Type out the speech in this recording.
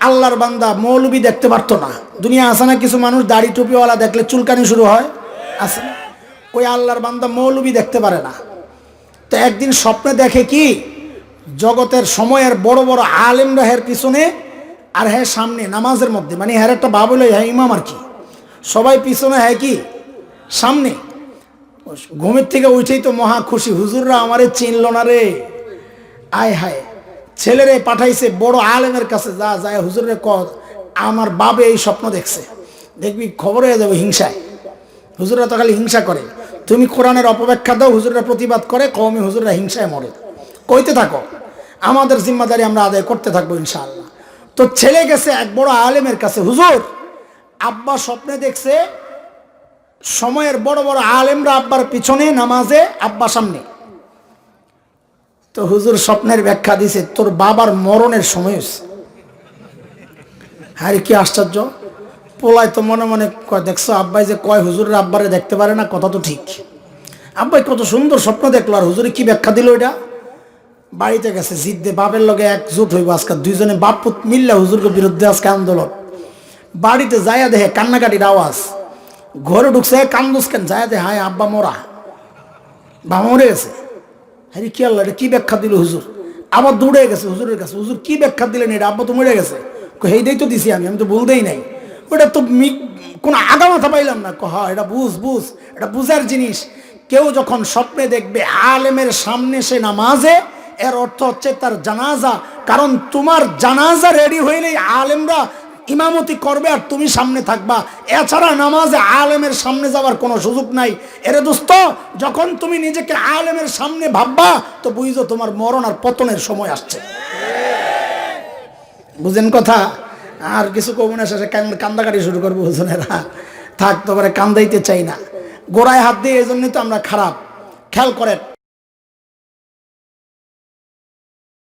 আল্লাহর বান্দা মৌলবি দেখতে পারতো না। দুনিয়া আছে না কিছু মানুষ দাড়ি টুপিওয়ালা দেখলে চুলকানি শুরু হয়, আছে না? ওই আল্লাহর বান্দা মৌলবি দেখতে পারে না। তো একদিন স্বপ্নে দেখে কি জগতের সময়ের বড় বড় আলেমরা হের পিছনে আর হ্যাঁ সামনে নামাজের মধ্যে, মানে হ্যাঁ একটা বাবু লই হ্যাঁ ইমাম আর কি, সবাই পিছনে হ্যাঁ কি সামনে। ঘুমের থেকে উঠেই তো মহা খুশি, হুজুররা আমারে চিনল না রে, আয় হায় ছেলেরে পাঠাইছে বড় আলেমের কাছে, যা যায় হুজুরে ক আমার বাবে এই স্বপ্ন দেখছে, দেখবি খবর হয়ে যাবে হিংসায়। হুজুররা তো খালি হিংসা করে, তুমি কোরআনের অপব্যাখ্যা দাও, হুজুররা প্রতিবাদ করে, কওমি হুজুররা হিংসায় মরে। কইতে থাকো, আমাদের জিম্মাদারি আমরা আদায় করতে থাকবো ইনশাআল্লাহ। তো ছেলে গেছে এক বড় আলেমের কাছে, হুজুর আব্বা স্বপ্নে দেখছে সময়ের বড় বড় আলেমরা আব্বার পিছনে নামাজে, আব্বা সামনে। তো হুজুর স্বপ্নের ব্যাখ্যা দিছে, তোর বাবার মরণের সময় হয়েছে। হ্যাঁ কি আশ্চর্য, পোলায় তো মনে মনে কয় দেখছো আব্বাই যে কয় হুজুরের আব্বারে দেখতে পারে না, কথা তো ঠিক। আব্বাই কত সুন্দর স্বপ্ন দেখলো, আর হুজুরে কি ব্যাখ্যা দিল এটা। বাড়িতে গেছে জিদ্দে বাপের লগে একজোট হইব আজকে, দুইজনে বাপ পুত মিললে হুজুরের বিরুদ্ধে আজকে আন্দোলন। বাড়িতে যাইয়া দেখে কান্নাকাটির আওয়াজ, ঘরে ঢুকছে কান্দুস কেন, যাইয়া দেখে হায় আব্বা মরা, বাবা মরে গেছে। হ্যাঁ কি আল্লাহ এটা কি ব্যাখ্যা দিল হুজুর। আবার দৌড়ে গেছে হুজুরের কাছে, হুজুর কি ব্যাখ্যা দিলেন এটা, আব্বা তো মরে গেছে। হেইটাই তো দিছি আমি তো বলতেই নাই, ওটা তো কোনো আগা মাথা পাইলাম না। হ্যাঁ এটা বুঝ বুঝ, এটা বুঝার জিনিস। কেউ যখন স্বপ্নে দেখবে আলেমের সামনে সে নামাজে, এর অর্থ হচ্ছে তার জানাজা। কারণ তোমার জানাজা রেডি হইলেই আলেমরা ইমামতি করবে আর তুমি সামনে থাকবা, এছাড়া নামাজে আলেমের সামনে যাওয়ার কোনো সুযোগ নাই। এরে দোস্ত, যখন তুমি নিজেকে আলেমের সামনে ভাববা তো বুঝো তোমার মরণ আর পতনের সময় আসছে। বুঝেন কথা? আর কিছু কমু না, শেষে কান্দাকাটি শুরু করবো হুজুরেরা। থাক তো করে কান্দাইতে চাই না, গোড়ায় হাত দিয়ে, এই জন্যই তো আমরা খারাপ। খেয়াল করেন,